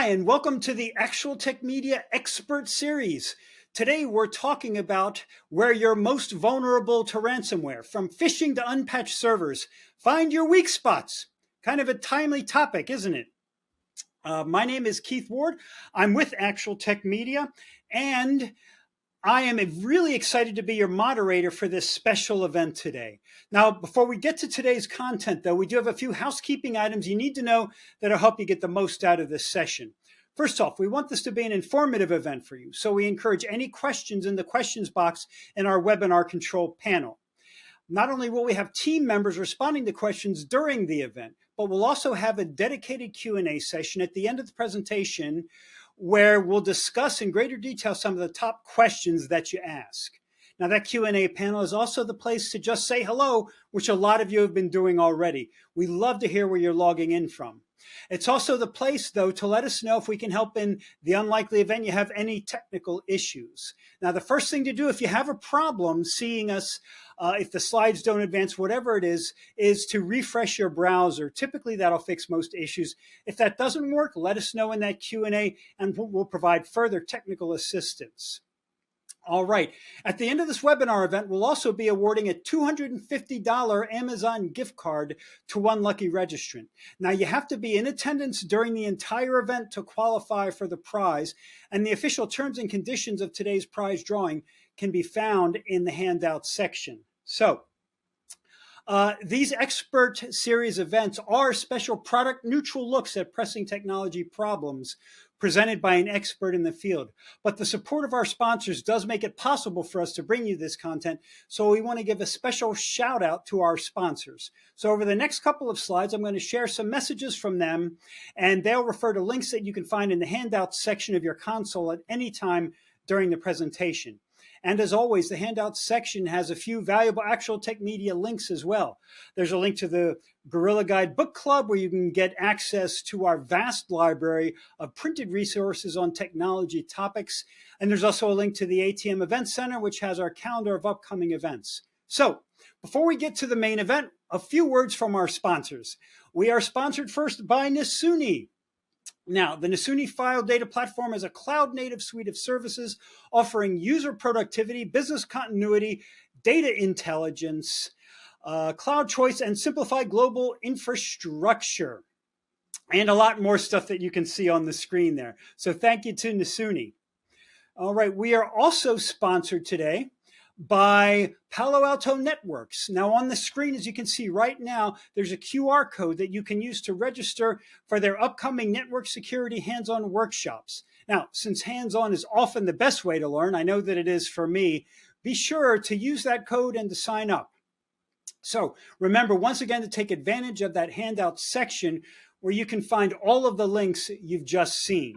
Hi, and welcome to the Actual Tech Media Expert Series. Today, we're talking about where you're most vulnerable to ransomware, from phishing to unpatched servers. Find your weak spots. Kind of a timely topic, isn't it? My name is Keith Ward. I'm with Actual Tech Media, and I am really excited to be your moderator for this special event today. Now, before we get to today's content, though, we do have a few housekeeping items you need to know that'll help you get the most out of this session. First off, we want this to be an informative event for you, so we encourage any questions in the questions box in our webinar control panel. Not only will we have team members responding to questions during the event, but we'll also have a dedicated Q&A session at the end of the presentation where we'll discuss in greater detail some of the top questions that you ask. Now, that Q&A panel is also the place to just say hello, which a lot of you have been doing already. We love to hear where you're logging in from. It's also the place, though, to let us know if we can help in the unlikely event you have any technical issues. Now, the first thing to do if you have a problem seeing us, if the slides don't advance, whatever it is to refresh your browser. Typically, that'll fix most issues. If that doesn't work, let us know in that Q&A, and we'll provide further technical assistance. All right. At the end of this webinar event, we'll also be awarding a $250 Amazon gift card to one lucky registrant. Now, you have to be in attendance during the entire event to qualify for the prize, and the official terms and conditions of today's prize drawing can be found in the handout section. So, these expert series events are special product neutral looks at pressing technology problems presented by an expert in the field. But the support of our sponsors does make it possible for us to bring you this content. So we want to give a special shout out to our sponsors. So over the next couple of slides, I'm going to share some messages from them, and they'll refer to links that you can find in the handout section of your console at any time during the presentation. And as always, the handout section has a few valuable Actual Tech Media links as well. There's a link to the Gorilla Guide Book Club where you can get access to our vast library of printed resources on technology topics. And there's also a link to the ATM Event Center, which has our calendar of upcoming events. So before we get to the main event, a few words from our sponsors. We are sponsored first by Nasuni. Now, the Nasuni File Data Platform is a cloud-native suite of services offering user productivity, business continuity, data intelligence, cloud choice, and simplified global infrastructure, and a lot more stuff that you can see on the screen there. So thank you to Nasuni. All right, we are also sponsored today by Palo Alto Networks. Now on the screen, as you can see right now, there's a QR code that you can use to register for their upcoming network security hands-on workshops. Now, since hands-on is often the best way to learn, I know that it is for me, be sure to use that code and to sign up. So remember, once again, to take advantage of that handout section where you can find all of the links you've just seen.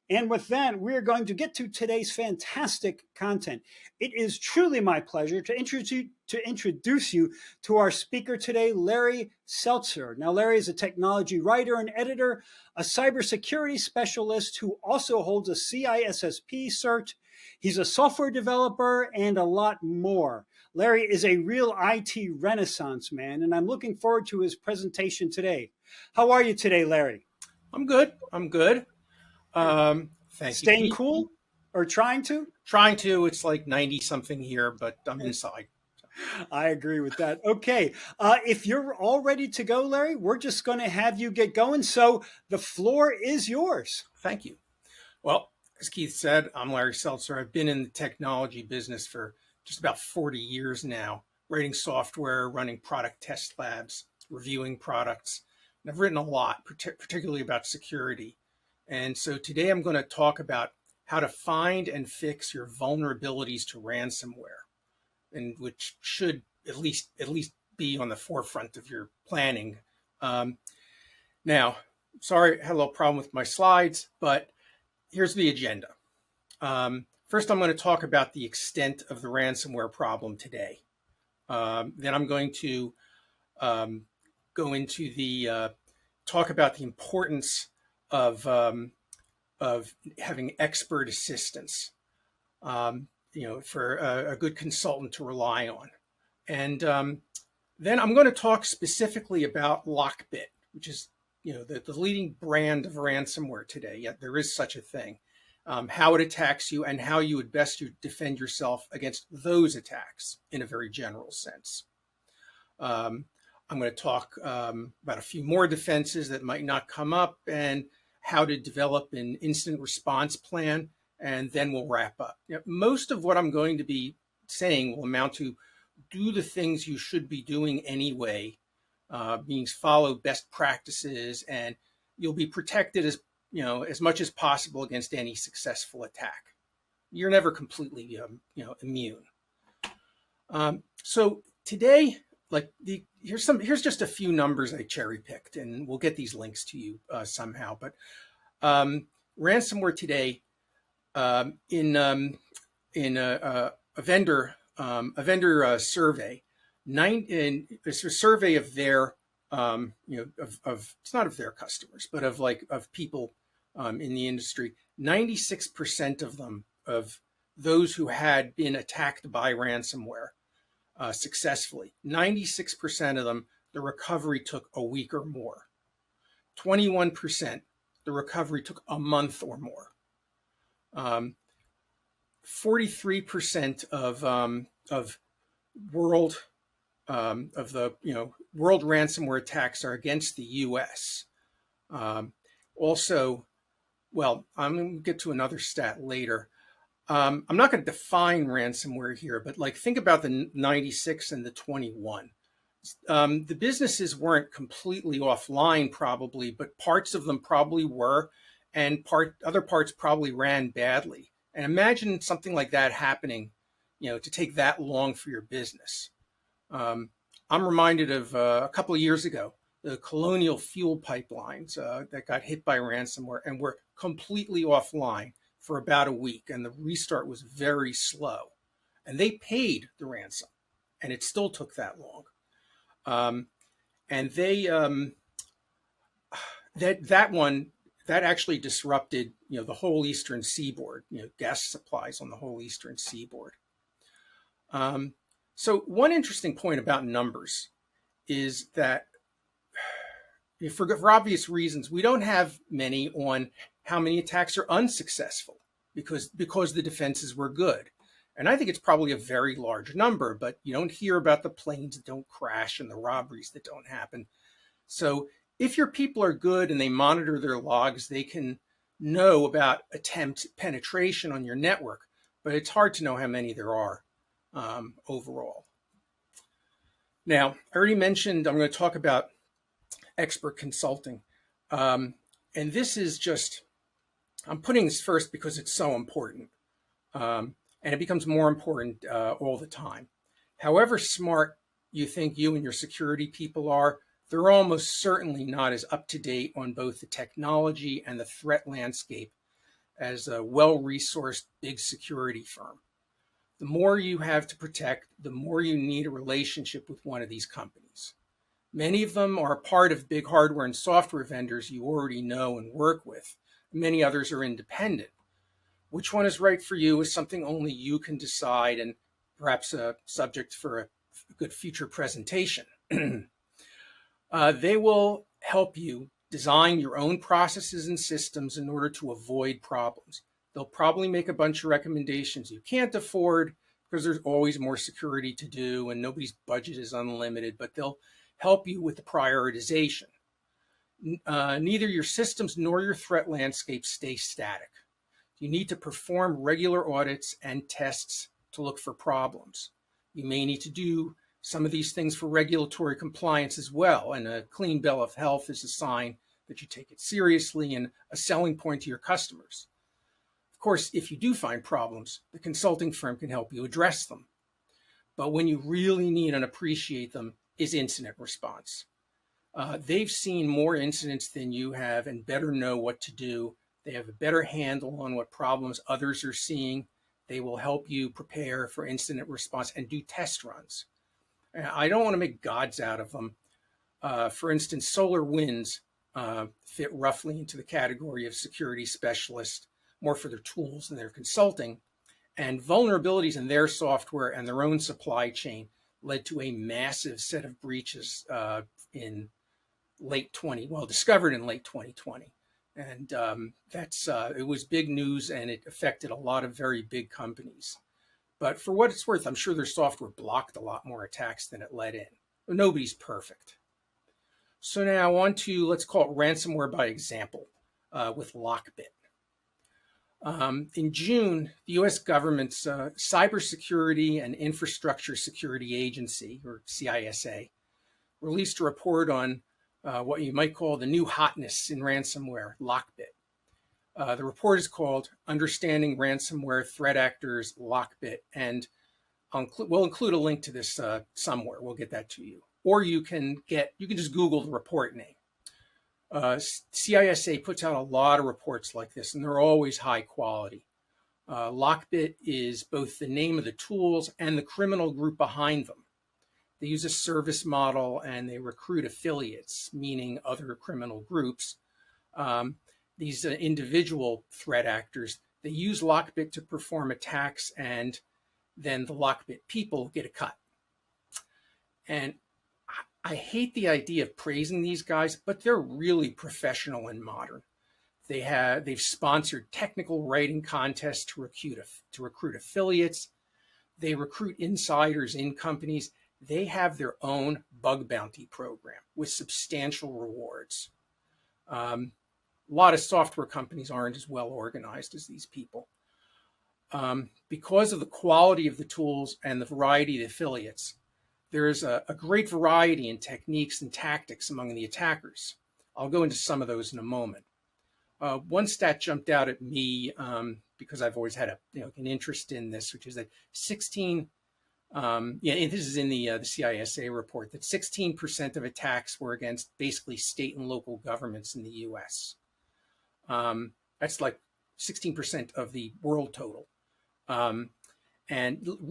And with that, we're going to get to today's fantastic content. It is truly my pleasure to introduce you to our speaker today, Larry Seltzer. Now, Larry is a technology writer and editor, a cybersecurity specialist who also holds a CISSP cert. He's a software developer and a lot more. Larry is a real IT renaissance man, and I'm looking forward to his presentation today. How are you today, Larry? I'm good. Thank you. Staying cool or trying to? Trying to. It's like 90 something here, but I'm inside. I agree with that. Okay. If you're all ready to go, Larry, we're just going to have you get going. So the floor is yours. Thank you. Well, as Keith said, I'm Larry Seltzer. I've been in the technology business for just about 40 years now, writing software, running product test labs, reviewing products. And I've written a lot, particularly about security. And so today I'm going to talk about how to find and fix your vulnerabilities to ransomware, and which should at least be on the forefront of your planning. Now, sorry, I had a little problem with my slides, but here's the agenda. First, I'm going to talk about the extent of the ransomware problem today. Then I'm going to go into the talk about the importance of having expert assistance, for a good consultant to rely on. And then I'm going to talk specifically about Lockbit, which is the leading brand of ransomware today, yet there is such a thing, how it attacks you and how you would best defend yourself against those attacks in a very general sense. I'm going to talk about a few more defenses that might not come up and how to develop an incident response plan, and then we'll wrap up. Most of what I'm going to be saying will amount to do the things you should be doing anyway, means follow best practices, and you'll be protected as much as possible against any successful attack. You're never completely immune. So today, here's just a few numbers I cherry picked, and we'll get these links to you somehow. But ransomware today, in a vendor survey, it's a survey of their it's not of their customers, but of people in the industry. 96% of them, of those who had been attacked by ransomware successfully, 96% of them, the recovery took a week or more. 21%, the recovery took a month or more. 43% of world world ransomware attacks are against the U.S. Also, well, I'm going to get to another stat later. I'm not going to define ransomware here, but think about the 96 and the 21. The businesses weren't completely offline probably, but parts of them probably were, and other parts probably ran badly. And imagine something like that happening, to take that long for your business. I'm reminded of a couple of years ago, the Colonial fuel pipelines that got hit by ransomware and were completely offline for about a week, and the restart was very slow. And they paid the ransom, and it still took that long. And they that actually disrupted the whole eastern seaboard, gas supplies on the whole eastern seaboard. So one interesting point about numbers is that for obvious reasons, we don't have many on how many attacks are unsuccessful because the defenses were good. And I think it's probably a very large number, but you don't hear about the planes that don't crash and the robberies that don't happen. So if your people are good and they monitor their logs, they can know about attempt penetration on your network, but it's hard to know how many there are overall. Now, I already mentioned I'm going to talk about expert consulting. And this is just, I'm putting this first because it's so important. And it becomes more important all the time. However smart you think you and your security people are, they're almost certainly not as up to date on both the technology and the threat landscape as a well-resourced big security firm. The more you have to protect, the more you need a relationship with one of these companies. Many of them are part of big hardware and software vendors you already know and work with. Many others are independent. Which one is right for you is something only you can decide, and perhaps a subject for a good future presentation. They will help you design your own processes and systems in order to avoid problems. They'll probably make a bunch of recommendations you can't afford because there's always more security to do and nobody's budget is unlimited, but they'll help you with the prioritization. Neither your systems nor your threat landscape stay static. You need to perform regular audits and tests to look for problems. You may need to do some of these things for regulatory compliance as well, and a clean bill of health is a sign that you take it seriously and a selling point to your customers. Of course, if you do find problems, the consulting firm can help you address them. But when you really need and appreciate them is incident response. They've seen more incidents than you have and better know what to do. They have a better handle on what problems others are seeing. They will help you prepare for incident response and do test runs. I don't want to make gods out of them. For instance, SolarWinds fit roughly into the category of security specialist, more for their tools than their consulting. And vulnerabilities in their software and their own supply chain led to a massive set of breaches in discovered in late 2020. And it was big news, and it affected a lot of very big companies. But for what it's worth, I'm sure their software blocked a lot more attacks than it let in. Nobody's perfect. So now on to, let's call it ransomware by example, with Lockbit. In June, the US government's Cybersecurity and Infrastructure Security Agency, or CISA, released a report on what you might call the new hotness in ransomware, Lockbit. The report is called Understanding Ransomware Threat Actors, Lockbit, and we'll include a link to this somewhere. We'll get that to you. Or you can just Google the report name. CISA puts out a lot of reports like this, and they're always high quality. Lockbit is both the name of the tools and the criminal group behind them. They use a service model, and they recruit affiliates, meaning other criminal groups. These individual threat actors, they use Lockbit to perform attacks, and then the Lockbit people get a cut. And I hate the idea of praising these guys, but they're really professional and modern. They've sponsored technical writing contests to recruit affiliates. They recruit insiders in companies. They have their own bug bounty program with substantial rewards. A lot of software companies aren't as well organized as these people. Because of the quality of the tools and the variety of the affiliates, there's a great variety in techniques and tactics among the attackers. I'll go into some of those in a moment. One stat jumped out at me because I've always had an interest in this, which is that 16, and this is in the CISA report, that 16% of attacks were against basically state and local governments in the U.S. That's like 16% of the world total. And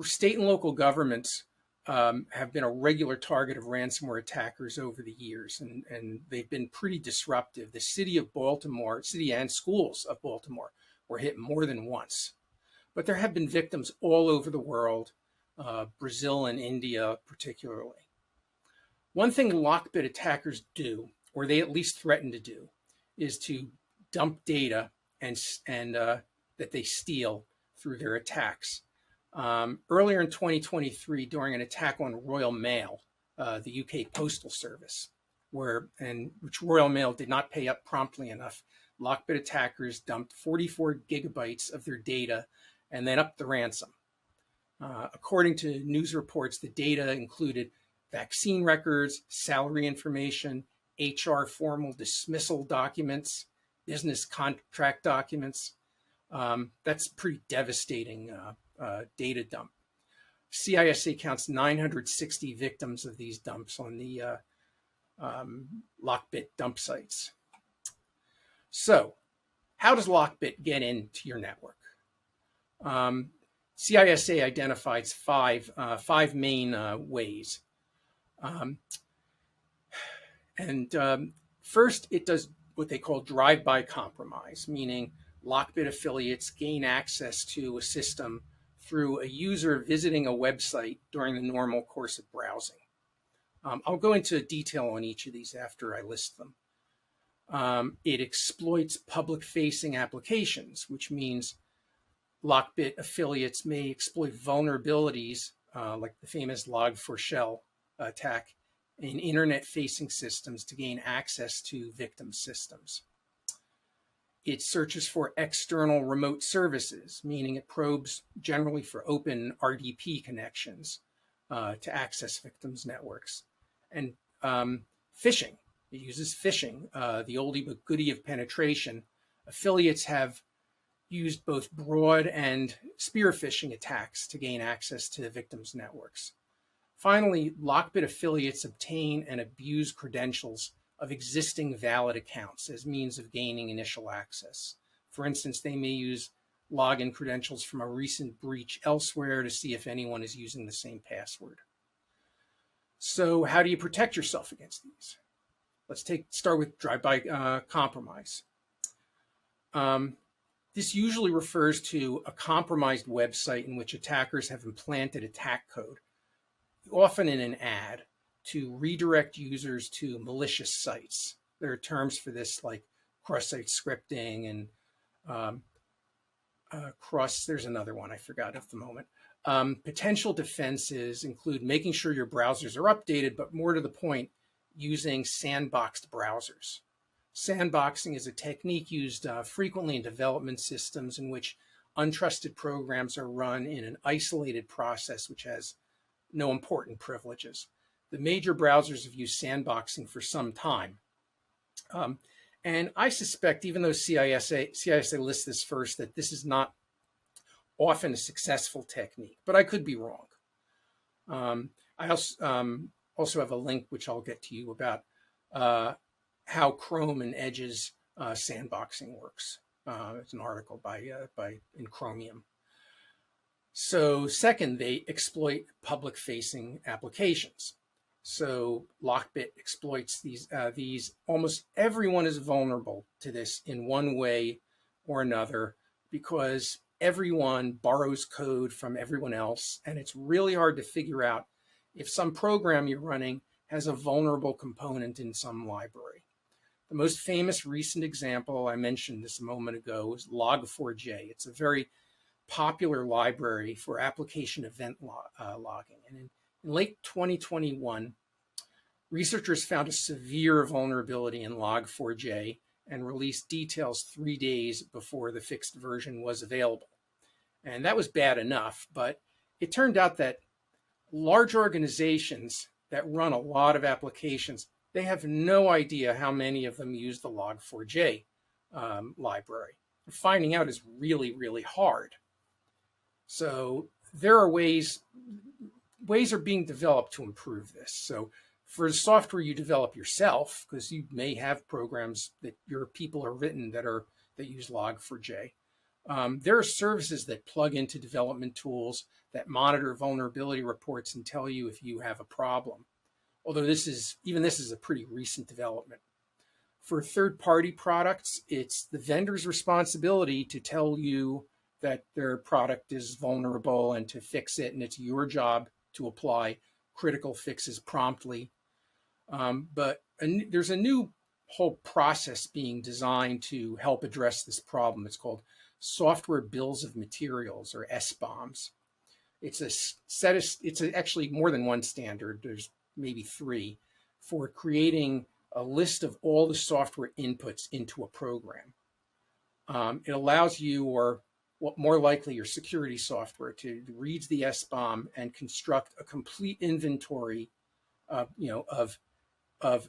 state and local governments have been a regular target of ransomware attackers over the years, and they've been pretty disruptive. The city and schools of Baltimore were hit more than once. But there have been victims all over the world, Brazil and India particularly. One thing Lockbit attackers do, or they at least threaten to do, is to dump data and that they steal through their attacks. Earlier in 2023, during an attack on Royal Mail, the UK Postal Service, which Royal Mail did not pay up promptly enough, Lockbit attackers dumped 44 gigabytes of their data and then upped the ransom. According to news reports, the data included vaccine records, salary information, HR formal dismissal documents, business contract documents. That's pretty devastating data dump. CISA counts 960 victims of these dumps on the Lockbit dump sites. So, how does Lockbit get into your network? CISA identifies five main ways. First, it does what they call drive-by compromise, meaning Lockbit affiliates gain access to a system through a user visiting a website during the normal course of browsing. I'll go into detail on each of these after I list them. It exploits public-facing applications, which means Lockbit affiliates may exploit vulnerabilities like the famous Log4Shell attack in internet-facing systems to gain access to victim systems. It searches for external remote services, meaning it probes generally for open RDP connections to access victims' networks. And phishing, it uses phishing, the oldie but goodie of penetration. Affiliates have used both broad and spear phishing attacks to gain access to the victims' networks. Finally, Lockbit affiliates obtain and abuse credentials of existing valid accounts as means of gaining initial access. For instance, they may use login credentials from a recent breach elsewhere to see if anyone is using the same password. So how do you protect yourself against these? Let's start with drive-by compromise. This usually refers to a compromised website in which attackers have implanted attack code, often in an ad, to redirect users to malicious sites. There are terms for this like cross-site scripting and there's another one I forgot at the moment. Potential defenses include making sure your browsers are updated, but more to the point, using sandboxed browsers. Sandboxing is a technique used frequently in development systems in which untrusted programs are run in an isolated process which has no important privileges. The major browsers have used sandboxing for some time. And I suspect, even though CISA lists this first, that this is not often a successful technique, but I could be wrong. I also have a link, which I'll get to you, about how Chrome and Edge's sandboxing works. It's an article in Chromium. So second, they exploit public-facing applications. So Lockbit exploits these. Almost everyone is vulnerable to this in one way or another because everyone borrows code from everyone else, and it's really hard to figure out if some program you're running has a vulnerable component in some library. The most famous recent example, I mentioned this a moment ago, is Log4j. It's a very popular library for application event logging. And in late 2021, researchers found a severe vulnerability in Log4j and released details 3 days before the fixed version was available. And that was bad enough, but it turned out that large organizations that run a lot of applications, they have no idea how many of them use the Log4j library. Finding out is really, really hard. So there are ways are being developed to improve this. So for the software you develop yourself, because you may have programs that your people are written that use Log4j, there are services that plug into development tools that monitor vulnerability reports and tell you if you have a problem. Although this is a pretty recent development. For third-party products, it's the vendor's responsibility to tell you that their product is vulnerable and to fix it, and it's your job to apply critical fixes promptly. But there's a new whole process being designed to help address this problem. It's called Software Bills of Materials, or SBOMs. It's actually more than one standard. There's maybe 3 for creating a list of all the software inputs into a program. It allows you, or more likely your security software, to read the SBOM and construct a complete inventory of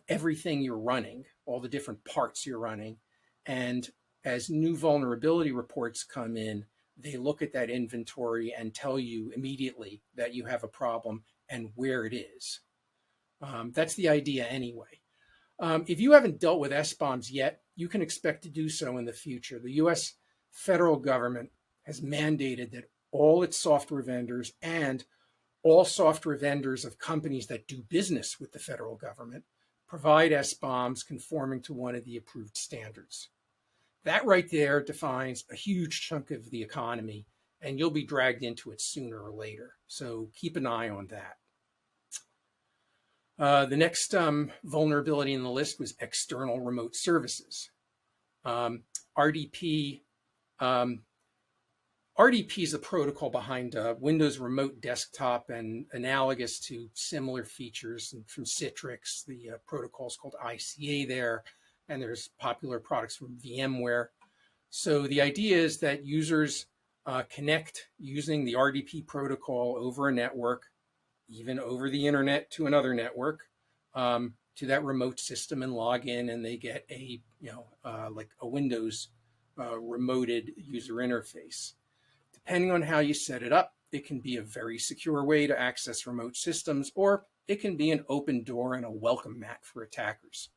everything you're running, all the different parts you're running. And as new vulnerability reports come in, they look at that inventory and tell you immediately that you have a problem and where it is. That's the idea anyway. If you haven't dealt with SBOMs yet, you can expect to do so in the future. The US federal government has mandated that all its software vendors and all software vendors of companies that do business with the federal government provide SBOMs conforming to one of the approved standards. That right there defines a huge chunk of the economy, and you'll be dragged into it sooner or later. So keep an eye on that. The next vulnerability in the list was external remote services. RDP is a protocol behind Windows Remote Desktop and analogous to similar features from Citrix. The protocol is called ICA there, and there's popular products from VMware. So the idea is that users connect using the RDP protocol over a network, even over the internet to another network, to that remote system, and log in, and they get a like a Windows remoted user interface. Depending on how you set it up, it can be a very secure way to access remote systems, or it can be an open door and a welcome mat for attackers.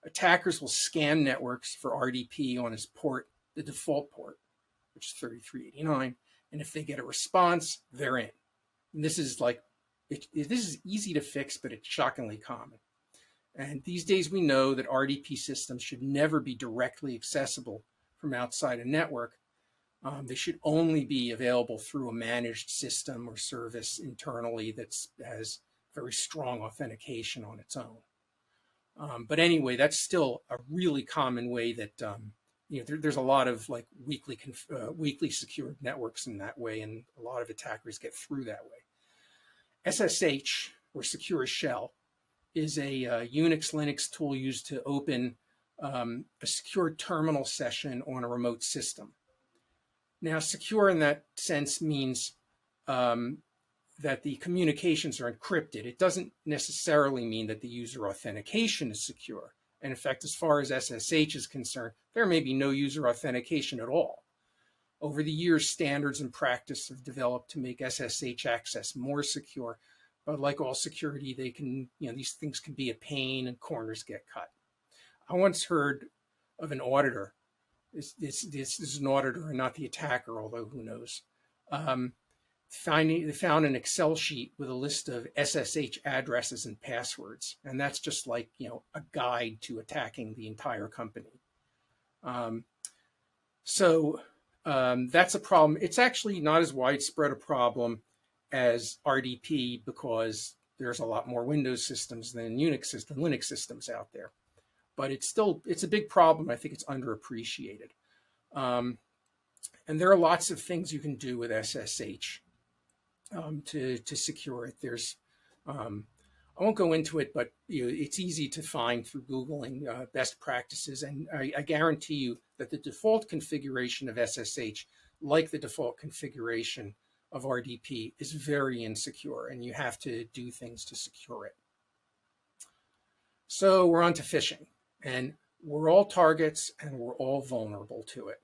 Attackers will scan networks for RDP on its port, the default port, which is 3389, and if they get a response, they're in. And this is this is easy to fix, but it's shockingly common. And these days we know that RDP systems should never be directly accessible from outside a network. They should only be available through a managed system or service internally that has very strong authentication on its own. But anyway, that's still a really common way that there's a lot of like weakly secured networks in that way, and a lot of attackers get through that way. SSH, or Secure Shell, is a Unix Linux tool used to open a secure terminal session on a remote system. Now, secure in that sense means that the communications are encrypted. It doesn't necessarily mean that the user authentication is secure. And in fact, as far as SSH is concerned, there may be no user authentication at all. Over the years, standards and practice have developed to make SSH access more secure. But like all security, they can, these things can be a pain and corners get cut. I once heard of an auditor. This is an auditor and not the attacker, although who knows. They found an Excel sheet with a list of SSH addresses and passwords, and that's just like a guide to attacking the entire company. That's a problem. It's actually not as widespread a problem as RDP because there's a lot more Windows systems than Linux systems out there. But it's a big problem. I think it's underappreciated. And there are lots of things you can do with SSH. To secure it. There's, I won't go into it, but it's easy to find through Googling best practices. And I guarantee you that the default configuration of SSH, like the default configuration of RDP, is very insecure, and you have to do things to secure it. So we're on to phishing, and we're all targets, and we're all vulnerable to it.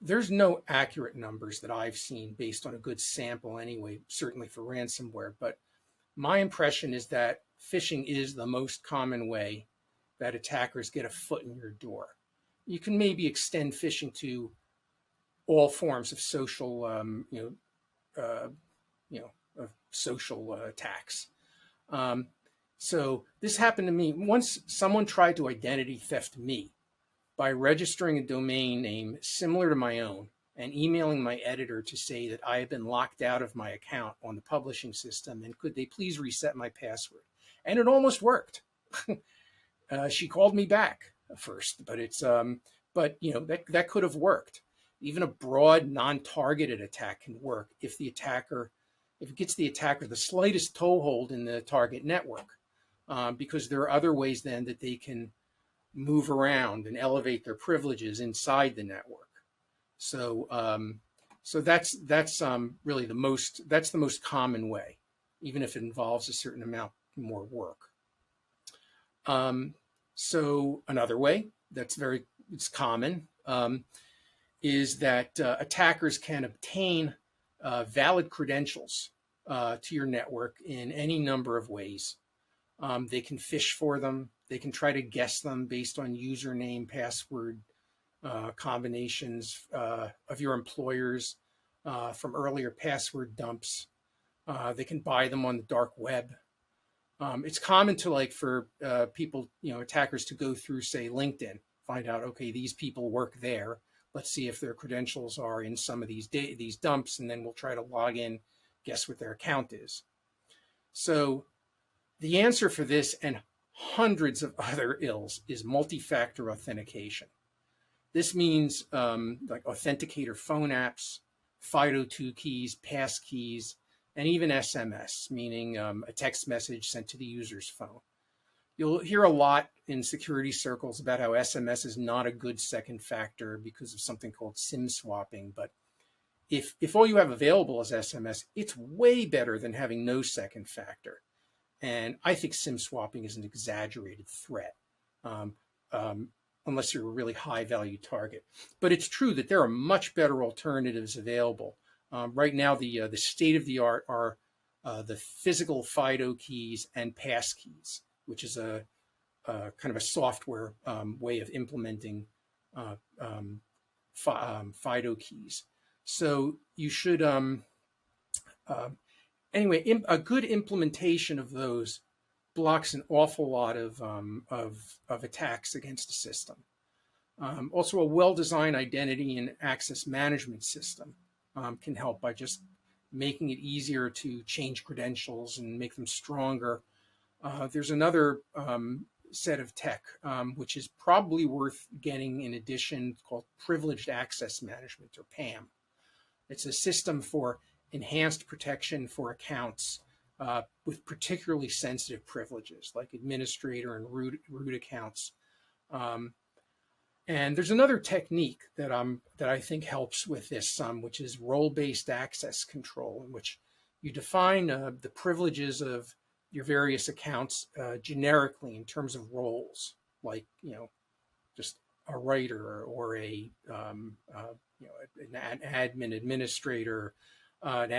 There's no accurate numbers that I've seen based on a good sample anyway, certainly for ransomware, but my impression is that phishing is the most common way that attackers get a foot in your door. You can maybe extend phishing to all forms of social, of social attacks. So this happened to me. Once someone tried to identity theft me by registering a domain name similar to my own and emailing my editor to say that I had been locked out of my account on the publishing system and could they please reset my password. And it almost worked. She called me back first, but that could have worked. Even a broad, non-targeted attack can work if it gets the attacker the slightest toehold in the target network, because there are other ways then that they can move around and elevate their privileges inside the network. So that's really the most common way, even if it involves a certain amount more work. So another way it's common is that attackers can obtain valid credentials to your network in any number of ways. They can phish for them. They can try to guess them based on username, password combinations of your employers from earlier password dumps. They can buy them on the dark web. It's common to for people, attackers to go through, say, LinkedIn, find out, okay, these people work there. Let's see if their credentials are in some of these dumps, and then we'll try to log in, guess what their account is. So the answer for this and hundreds of other ills is multi-factor authentication. This means like authenticator phone apps, FIDO2 keys, pass keys, and even SMS, meaning a text message sent to the user's phone. You'll hear a lot in security circles about how SMS is not a good second factor because of something called SIM swapping. But if all you have available is SMS, it's way better than having no second factor. And I think SIM swapping is an exaggerated threat, unless you're a really high value target. But it's true that there are much better alternatives available. Right now, the state of the art are the physical FIDO keys and pass keys, which is a kind of a software way of implementing FIDO keys. So you should, anyway, a good implementation of those blocks an awful lot of attacks against a system. Also, a well-designed identity and access management system can help by just making it easier to change credentials and make them stronger. There's another set of tech, which is probably worth getting in addition, called Privileged Access Management, or PAM. It's a system for enhanced protection for accounts with particularly sensitive privileges, like administrator and root accounts. And there's another technique that I think helps with this, which is role-based access control, in which you define the privileges of your various accounts generically in terms of roles, like just a writer or an admin administrator, an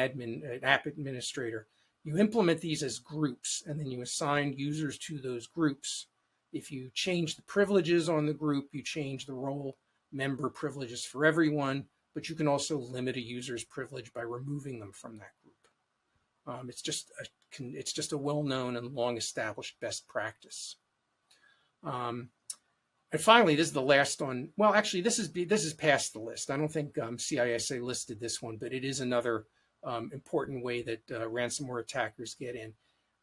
app administrator. You implement these as groups, and then you assign users to those groups. If you change the privileges on the group, you change the role member privileges for everyone, but you can also limit a user's privilege by removing them from that group. It's just a well-known and long-established best practice. And finally, this is the last one. Well, actually, this is past the list. I don't think CISA listed this one, but it is another important way that ransomware attackers get in,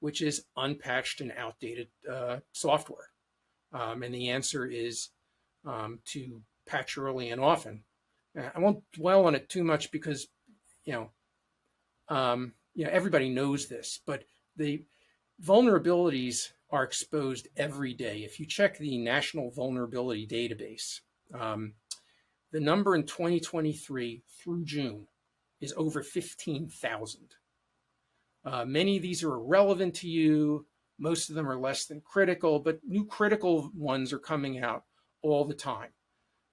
which is unpatched and outdated software. And the answer is to patch early and often. I won't dwell on it too much because everybody knows this, but the vulnerabilities are exposed every day. If you check the National Vulnerability Database, the number in 2023 through June is over 15,000. Many of these are irrelevant to you. Most of them are less than critical, but new critical ones are coming out all the time.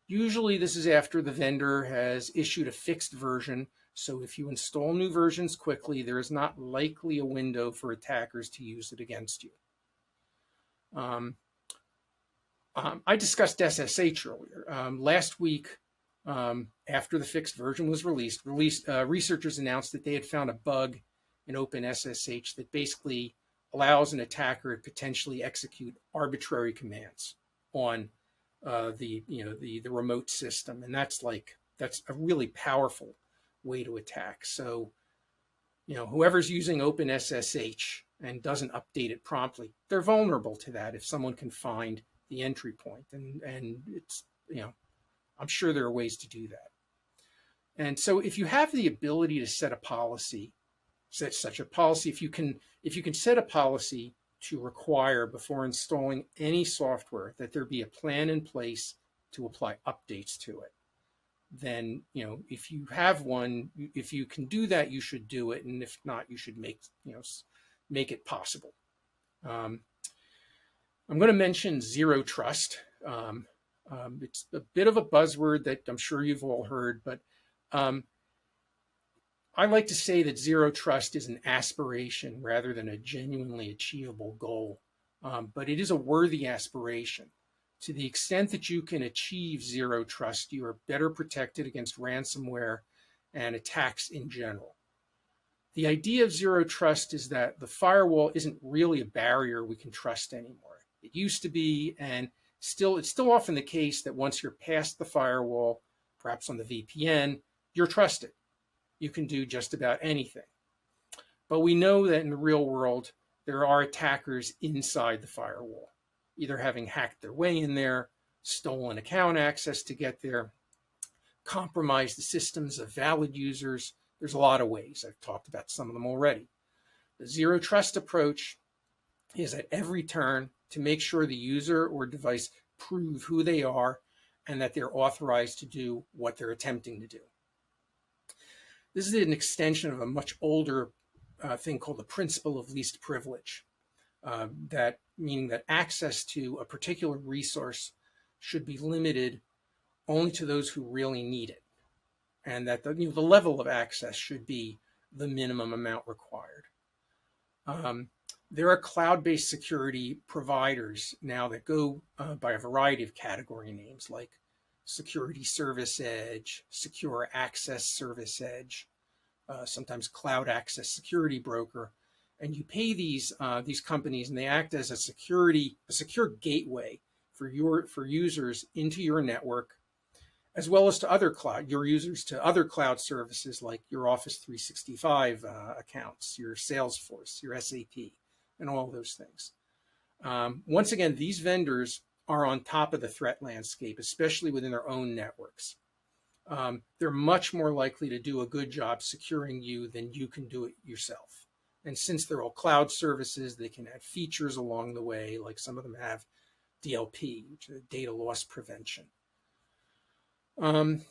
Usually this is after the vendor has issued a fixed version. So if you install new versions quickly, there is not likely a window for attackers to use it against you. I discussed SSH earlier. Last week, after the fixed version was released, researchers announced that they had found a bug in OpenSSH that basically allows an attacker to potentially execute arbitrary commands on the remote system, and that's a really powerful way to attack. So, whoever's using OpenSSH and doesn't update it promptly, they're vulnerable to that if someone can find the entry point, and it's I'm sure there are ways to do that. And so, if you have the ability to set a policy, if you can set a policy to require before installing any software that there be a plan in place to apply updates to it, then if you have one, if you can do that, you should do it, and if not, you should make it possible. I'm going to mention zero trust. It's a bit of a buzzword that I'm sure you've all heard, but I like to say that zero trust is an aspiration rather than a genuinely achievable goal, but it is a worthy aspiration. To the extent that you can achieve zero trust, you are better protected against ransomware and attacks in general. The idea of zero trust is that the firewall isn't really a barrier we can trust anymore. It used to be, and it's still often the case that once you're past the firewall, perhaps on the VPN, you're trusted. You can do just about anything. But we know that in the real world, there are attackers inside the firewall, either having hacked their way in there, stolen account access to get there, compromised the systems of valid users. There's a lot of ways. I've talked about some of them already. The zero trust approach is at every turn to make sure the user or device prove who they are and that they're authorized to do what they're attempting to do. This is an extension of a much older thing called the principle of least privilege, meaning that access to a particular resource should be limited only to those who really need it, and that the level of access should be the minimum amount required. There are cloud-based security providers now that go by a variety of category names, like Security Service Edge, Secure Access Service Edge, sometimes Cloud Access Security Broker, and you pay these companies, and they act as a secure gateway for users into your network, as well as to other your users to other cloud services like your Office 365 accounts, your Salesforce, your SAP, and all those things. Once again, these vendors are on top of the threat landscape, especially within their own networks. They're much more likely to do a good job securing you than you can do it yourself. And since they're all cloud services, they can add features along the way, like some of them have DLP, which is data loss prevention. There's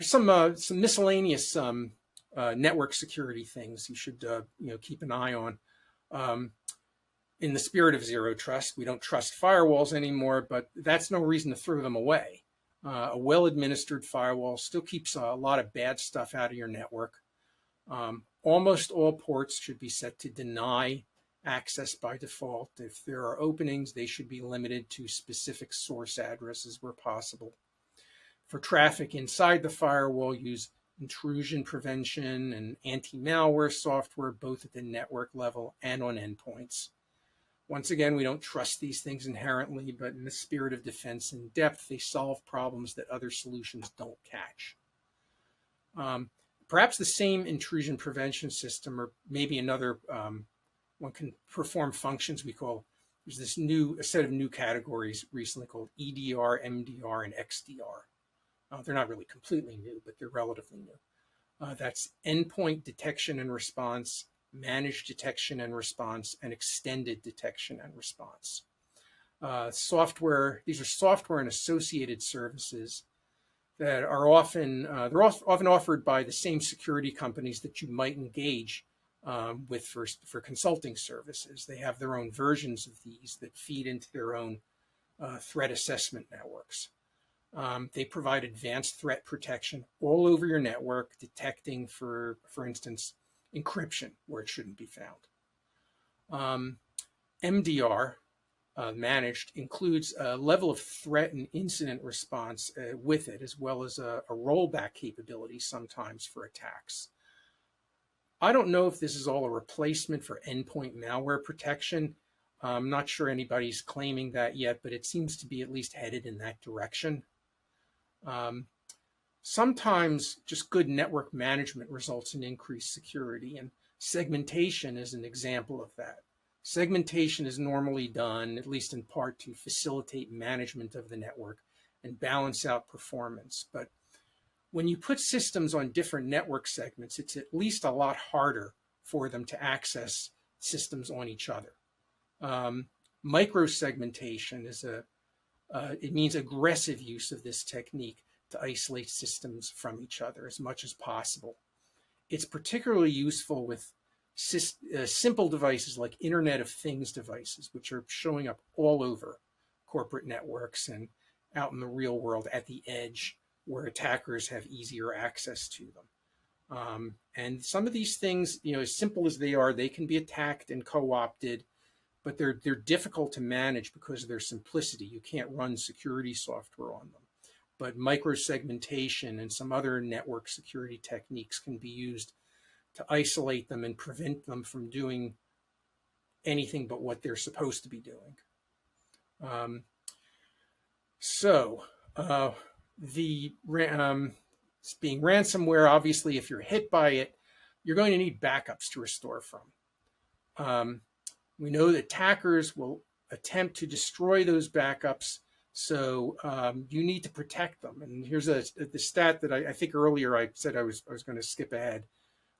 some miscellaneous network security things you should keep an eye on. In the spirit of zero trust, we don't trust firewalls anymore, but that's no reason to throw them away. A well-administered firewall still keeps a lot of bad stuff out of your network. Almost all ports should be set to deny access by default. If there are openings, they should be limited to specific source addresses where possible. For traffic inside the firewall, use intrusion prevention and anti-malware software, both at the network level and on endpoints. Once again, we don't trust these things inherently, but in the spirit of defense in depth, they solve problems that other solutions don't catch. Perhaps the same intrusion prevention system, or maybe another one, can perform functions we call, there's a set of new categories recently called EDR, MDR, and XDR. They're not really completely new, but they're relatively new. That's endpoint detection and response, managed detection and response, and extended detection and response. These are software and associated services that are often offered by the same security companies that you might engage with for consulting services. They have their own versions of these that feed into their own threat assessment networks. They provide advanced threat protection all over your network, detecting, for instance, encryption where it shouldn't be found. MDR, managed, includes a level of threat and incident response with it, as well as a rollback capability sometimes for attacks. I don't know if this is all a replacement for endpoint malware protection. I'm not sure anybody's claiming that yet, but it seems to be at least headed in that direction. Sometimes just good network management results in increased security, and segmentation is an example of that. Segmentation is normally done, at least in part, to facilitate management of the network and balance out performance. But when you put systems on different network segments, it's at least a lot harder for them to access systems on each other. Microsegmentation is it means aggressive use of this technique to isolate systems from each other as much as possible. It's particularly useful with simple devices like Internet of Things devices, which are showing up all over corporate networks and out in the real world at the edge where attackers have easier access to them. And some of these things, as simple as they are, they can be attacked and co-opted, but they're difficult to manage because of their simplicity. You can't run security software on them. But microsegmentation and some other network security techniques can be used to isolate them and prevent them from doing anything but what they're supposed to be doing. Being ransomware, obviously, if you're hit by it, you're going to need backups to restore from. We know that attackers will attempt to destroy those backups, so you need to protect them. And here's the stat that I think earlier I said I was going to skip ahead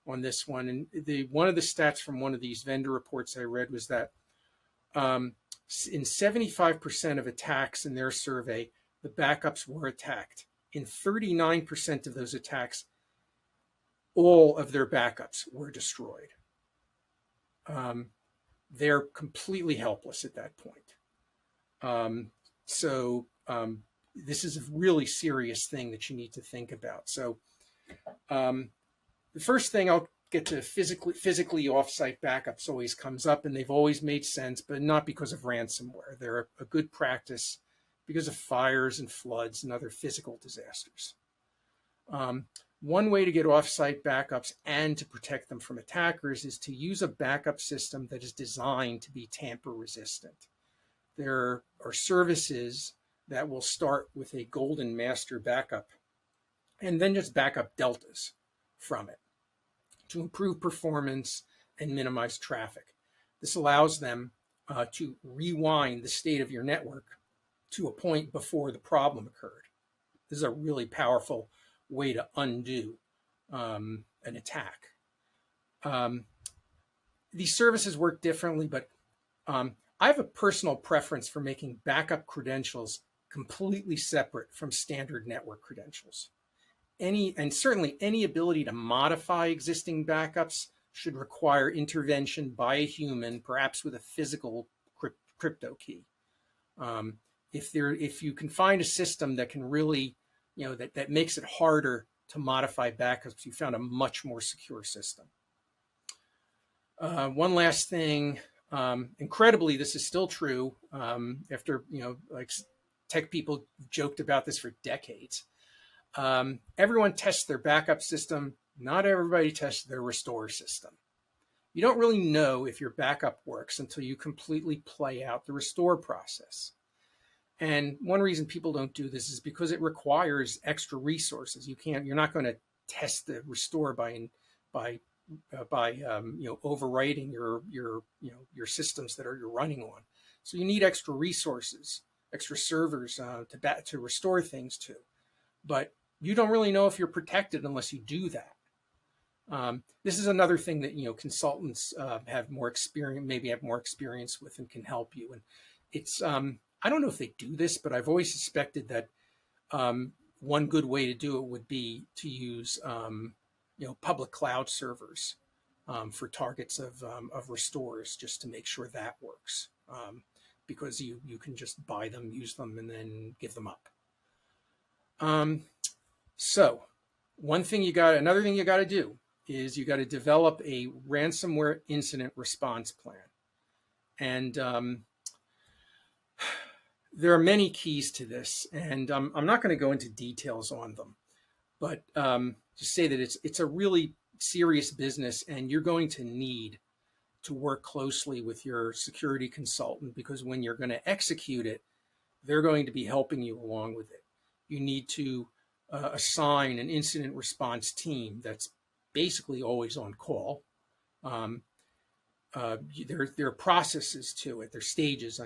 on this one. And one of the stats from one of these vendor reports I read was that in 75% of attacks in their survey, the backups were attacked. In 39% of those attacks, all of their backups were destroyed. They're completely helpless at that point. This is a really serious thing that you need to think about. So the first thing I'll get to, physically offsite backups always comes up, and they've always made sense, but not because of ransomware. They're a good practice because of fires and floods and other physical disasters. One way to get offsite backups and to protect them from attackers is to use a backup system that is designed to be tamper resistant. There are services that will start with a golden master backup and then just backup deltas from it to improve performance and minimize traffic. This allows them to rewind the state of your network to a point before the problem occurred. This is a really powerful way to undo an attack. These services work differently, but I have a personal preference for making backup credentials completely separate from standard network credentials. Certainly any ability to modify existing backups should require intervention by a human, perhaps with a physical crypto key. If you can find a system that can really, that makes it harder to modify backups, you found a much more secure system. One last thing, incredibly, this is still true after, like tech people joked about this for decades. Everyone tests their backup system. Not everybody tests their restore system. You don't really know if your backup works until you completely play out the restore process. And one reason people don't do this is because it requires extra resources. You're not going to test the restore by overwriting your systems that you're running on. So you need extra resources, extra servers to restore things to. But you don't really know if you're protected unless you do that. This is another thing that consultants have more experience with and can help you. And it's I don't know if they do this, but I've always suspected that one good way to do it would be to use public cloud servers for targets of restores, just to make sure that works, because you can just buy them, use them, and then give them up. So another thing you got to do is you got to develop a ransomware incident response plan. And there are many keys to this, and I'm not going to go into details on them, but just say that it's a really serious business, and you're going to need to work closely with your security consultant, because when you're going to execute it, they're going to be helping you along with it. You need to assign an incident response team that's basically always on call. There are processes to it. There are stages,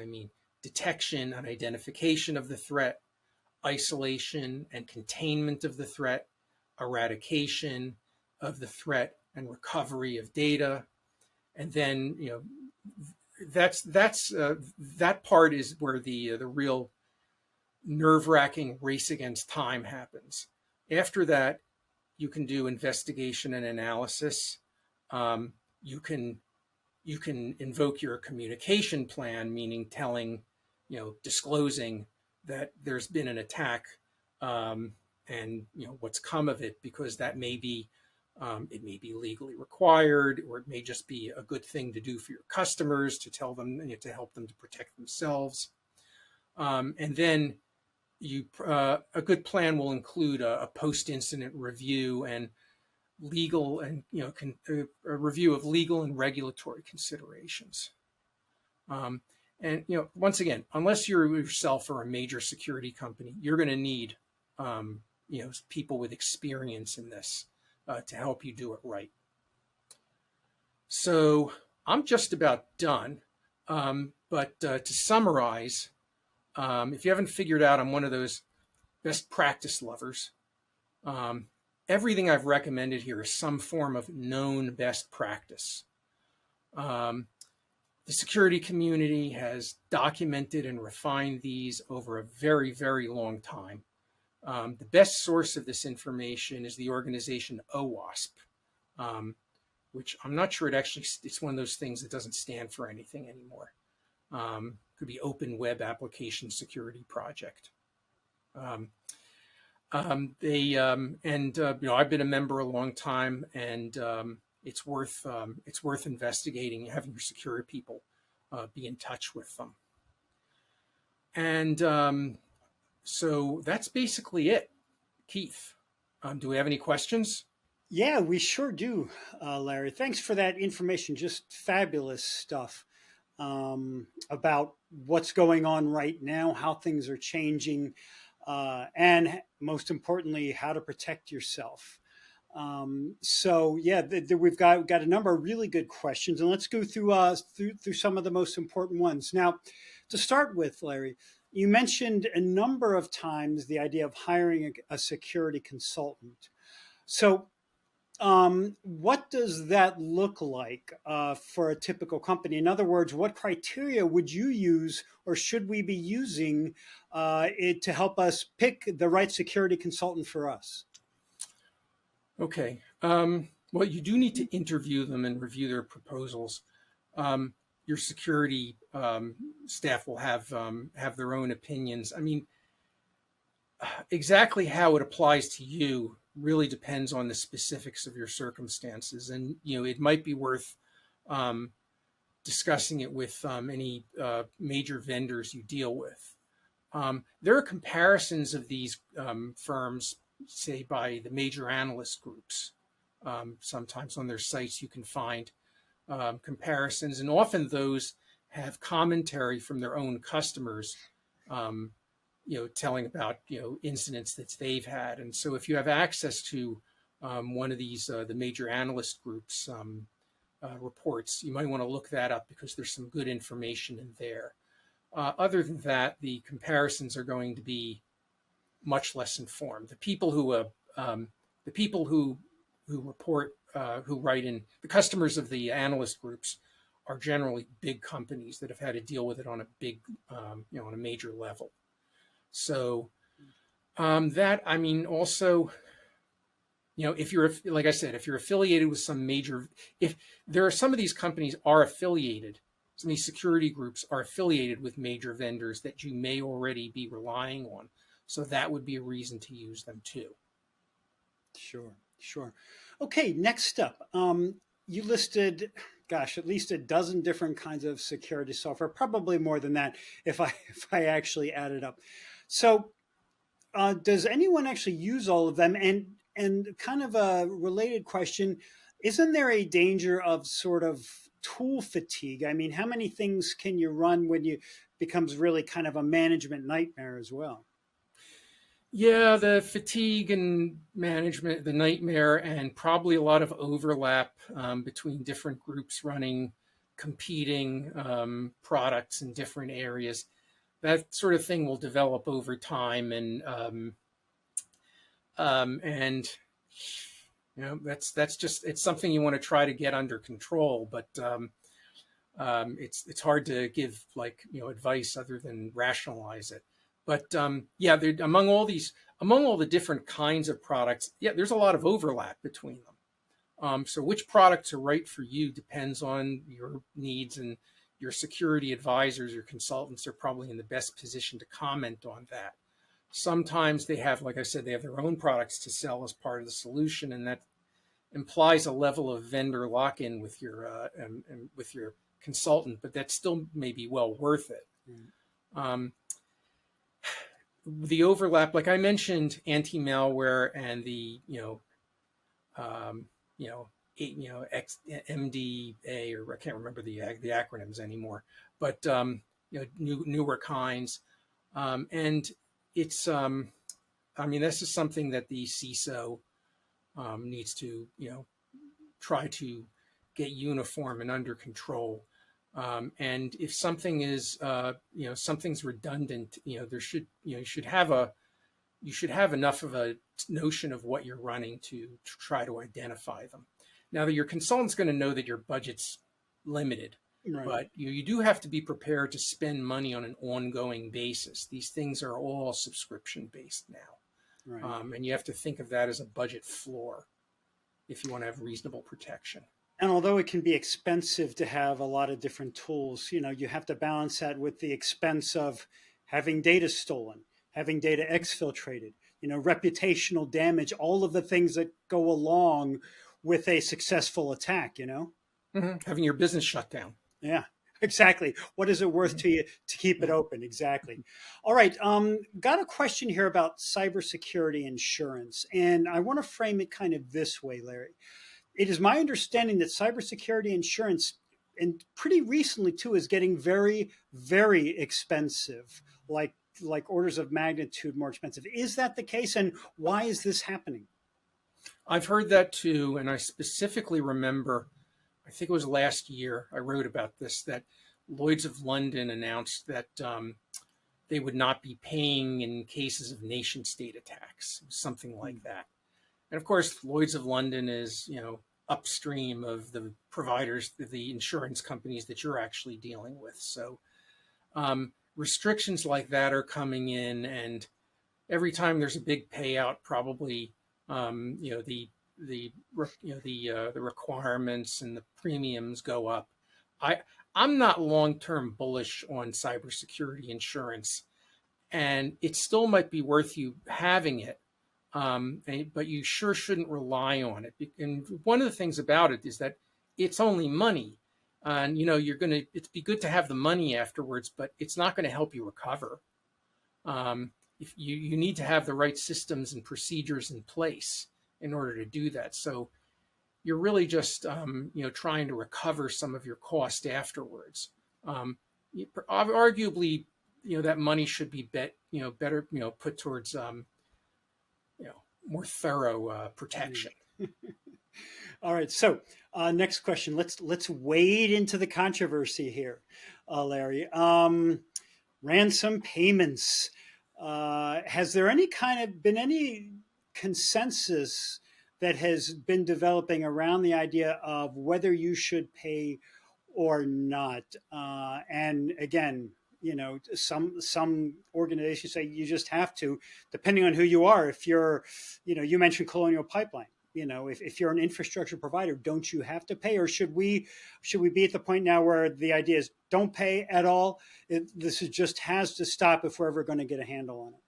detection and identification of the threat, isolation and containment of the threat, eradication of the threat, and recovery of data. And then, that part is where the real nerve-wracking race against time happens. After that, you can do investigation and analysis. You can invoke your communication plan, meaning disclosing that there's been an attack, and what's come of it, because that may be it may be legally required, or it may just be a good thing to do for your customers, to tell them, to help them to protect themselves. And then a good plan will include a post-incident review and legal and a review of legal and regulatory considerations. And once again, unless you yourself are a major security company, you're going to need people with experience in this to help you do it right. So I'm just about done. But to summarize, if you haven't figured out, I'm one of those best practice lovers. Everything I've recommended here is some form of known best practice. The security community has documented and refined these over a very, very long time. The best source of this information is the organization OWASP, which I'm not sure it's one of those things that doesn't stand for anything anymore. Could be Open Web Application Security Project. I've been a member a long time, and it's worth investigating, having your security people be in touch with them. And so that's basically it. Keith, do we have any questions? Yeah, we sure do, Larry. Thanks for that information. Just fabulous stuff about what's going on right now, how things are changing. and most importantly, how to protect yourself. So yeah, we've got a number of really good questions, and let's go through some of the most important ones. Now, to start with, Larry, you mentioned a number of times the idea of hiring a security consultant. So what does that look like for a typical company? In other words, what criteria would you use or should we be using to help us pick the right security consultant for us? Okay. Well, you do need to interview them and review their proposals. Your security staff will have their own opinions. I mean, exactly how it applies to you really depends on the specifics of your circumstances, and it might be worth um, discussing it with any major vendors you deal with. There are comparisons of these firms, say by the major analyst groups. Sometimes on their sites you can find comparisons, and often those have commentary from their own customers, um, telling about incidents that they've had. And so, if you have access to one of these the major analyst groups reports, you might want to look that up because there's some good information in there. Other than that, the comparisons are going to be much less informed. The people who report, who write in, the customers of the analyst groups are generally big companies that have had to deal with it on a big, on a major level. So that, I mean, also, if you're, like I said, if you're affiliated with some major, if there are some of these companies are affiliated, some of these security groups are affiliated with major vendors that you may already be relying on. So that would be a reason to use them too. Sure, sure. Okay, next up, you listed, gosh, at least a dozen different kinds of security software, probably more than that if I if I actually add it up. So, does anyone actually use all of them? And kind of a related question, isn't there a danger of sort of tool fatigue? I mean, how many things can you run when you becomes really kind of a management nightmare as well? Yeah, the fatigue and management, the nightmare, and probably a lot of overlap between different groups running competing products in different areas. That sort of thing will develop over time, and that's just it's something you want to try to get under control, but it's hard to give advice other than rationalize it. But yeah, among all the different kinds of products, yeah, there's a lot of overlap between them. So which products are right for you depends on your needs, and your security advisors, your consultants are probably in the best position to comment on that. Sometimes they have, like I said, they have their own products to sell as part of the solution, and that implies a level of vendor lock-in with and with your consultant, but that still may be well worth it. Um, the overlap, like I mentioned, anti-malware and the um, you know MDA, or I can't remember the acronyms anymore, but newer kinds, and it's I mean, this is something that the CISO needs to try to get uniform and under control. And if something is something's redundant, there should you should have enough of a notion of what you're running to try to identify them. Now, that your consultant's going to know that your budget's limited, Right. but you do have to be prepared to spend money on an ongoing basis. These things are all subscription based now, Right. and you have to think of that as a budget floor if you want to have reasonable protection. And although it can be expensive to have a lot of different tools, you have to balance that with the expense of having data stolen, having data exfiltrated, reputational damage, all of the things that go along with a successful attack. Having your business shut down. Yeah, exactly. What is it worth to you to keep it open? Exactly. All right. Got a question here about cybersecurity insurance, and I want to frame it kind of this way, Larry. It is my understanding that cybersecurity insurance, and pretty recently too, is getting very, very expensive. Like like orders of magnitude more expensive. Is that the case? And why is this happening? I've heard that too. And I specifically remember, I think it was last year, I wrote about this, that Lloyd's of London announced that they would not be paying in cases of nation state attacks, something like that. And of course, Lloyd's of London is, upstream of the providers, the insurance companies that you're actually dealing with. So restrictions like that are coming in, and every time there's a big payout, probably the requirements and the premiums go up. I'm not long-term bullish on cybersecurity insurance, and it still might be worth you having it, but you sure shouldn't rely on it. And one of the things about it is that it's only money, and it'd be good to have the money afterwards, but it's not going to help you recover. If you need to have the right systems and procedures in place in order to do that. So you're really just trying to recover some of your cost afterwards. Arguably, that money should be better put towards more thorough protection. All right. So next question. Let's wade into the controversy here, Larry. Ransom payments. Has there been any consensus that has been developing around the idea of whether you should pay or not? And again, some organizations say you just have to, depending on who you are. If you're, you mentioned Colonial Pipeline. If you're an infrastructure provider, don't you have to pay, or should we be at the point now where the idea is don't pay at all? This just has to stop if we're ever going to get a handle on it.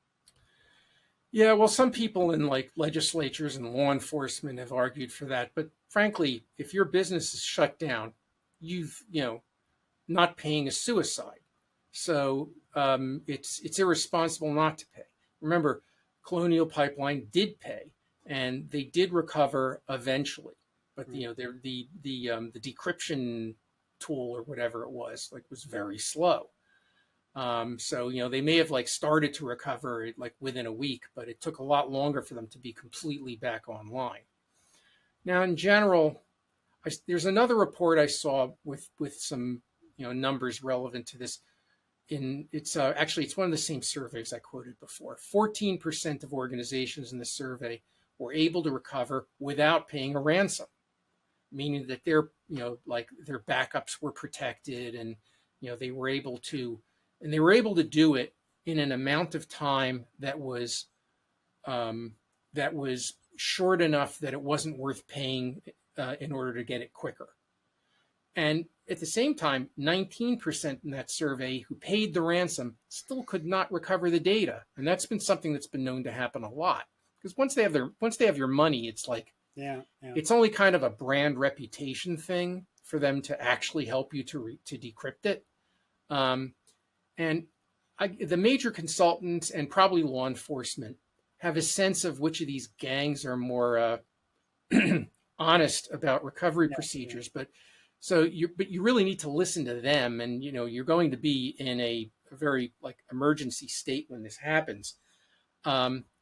Yeah, well, some people in like legislatures and law enforcement have argued for that. But frankly, if your business is shut down, not paying is suicide. So it's irresponsible not to pay. Remember, Colonial Pipeline did pay, and they did recover eventually. But the decryption tool or whatever it was very slow. So they may have started to recover it within a week, but it took a lot longer for them to be completely back online. Now, in general, there's another report I saw with some numbers relevant to this. It's one of the same surveys I quoted before. 14% of organizations in the survey were able to recover without paying a ransom, meaning that their backups were protected, and they were able to do it in an amount of time that was short enough that it wasn't worth paying in order to get it quicker. And at the same time, 19% in that survey who paid the ransom still could not recover the data, and that's been something that's been known to happen a lot. Because once they have your money, it's it's only kind of a brand reputation thing for them to actually help you to decrypt it. And the major consultants and probably law enforcement have a sense of which of these gangs are more honest about recovery procedures. But you really need to listen to them, and you're going to be in a very emergency state when this happens.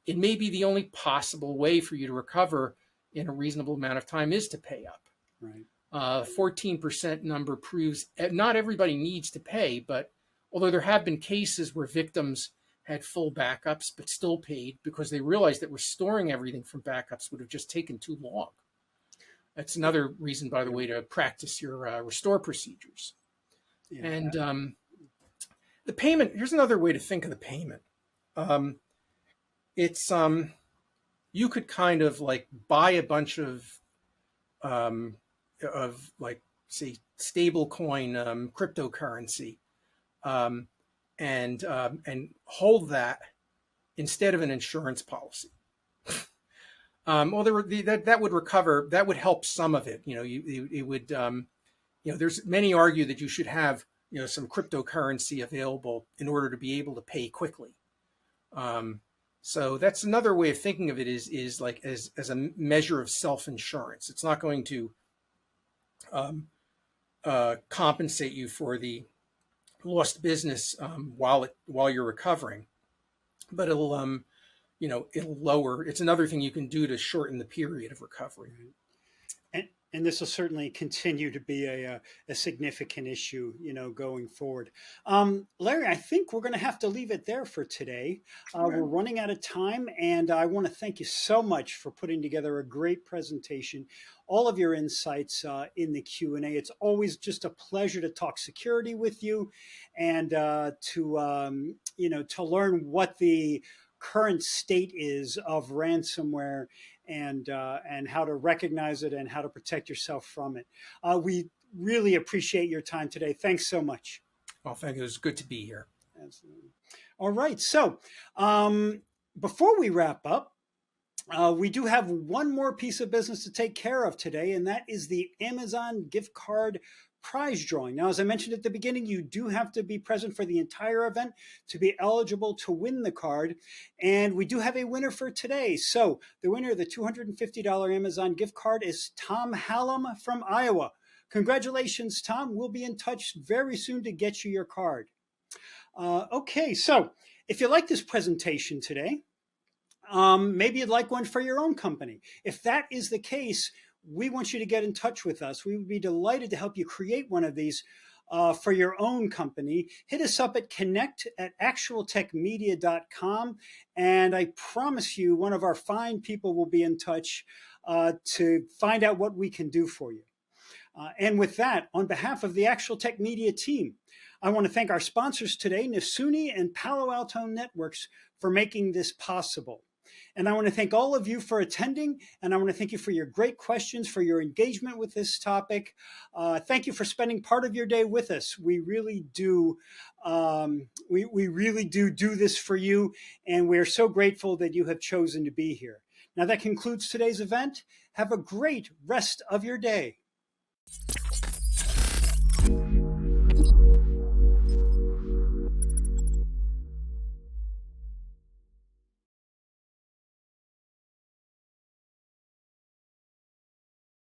It may be the only possible way for you to recover in a reasonable amount of time is to pay up. Right. 14% number proves not everybody needs to pay, but although there have been cases where victims had full backups but still paid because they realized that restoring everything from backups would have just taken too long. That's another reason, by the way, to practice your restore procedures. Yeah. And the payment, here's another way to think of the payment. It's you could kind of buy a bunch of say stable coin cryptocurrency and hold that instead of an insurance policy. Well, that would recover. That would help some of it. It would. There's many argue that you should have some cryptocurrency available in order to be able to pay quickly. So that's another way of thinking of it is as a measure of self-insurance. It's not going to compensate you for the lost business while you're recovering, but it'll lower. It's another thing you can do to shorten the period of recovery. And this will certainly continue to be a significant issue, going forward. Larry, I think we're going to have to leave it there for today. We're running out of time, and I want to thank you so much for putting together a great presentation, all of your insights in the Q&A. It's always just a pleasure to talk security with you, and to learn what the current state is of ransomware, and how to recognize it and how to protect yourself from it. We really appreciate your time today. Thanks so much. Well, thank you. It was good to be here. Absolutely. All right. So before we wrap up, we do have one more piece of business to take care of today, and that is the Amazon gift card prize drawing. Now, as I mentioned at the beginning, you do have to be present for the entire event to be eligible to win the card. And we do have a winner for today. So the winner of the $250 Amazon gift card is Tom Hallam from Iowa. Congratulations, Tom. We'll be in touch very soon to get you your card. Okay, so if you like this presentation today, maybe you'd like one for your own company. If that is the case, we want you to get in touch with us. We would be delighted to help you create one of these for your own company. Hit us up at connect@actualtechmedia.com, and I promise you one of our fine people will be in touch to find out what we can do for you. And with that, on behalf of the Actual Tech Media team, I want to thank our sponsors today, Nasuni and Palo Alto Networks, for making this possible. And I want to thank all of you for attending, and I want to thank you for your great questions, for your engagement with this topic. Thank you for spending part of your day with us. We really do, we really do this for you, and we're so grateful that you have chosen to be here. Now that concludes today's event. Have a great rest of your day.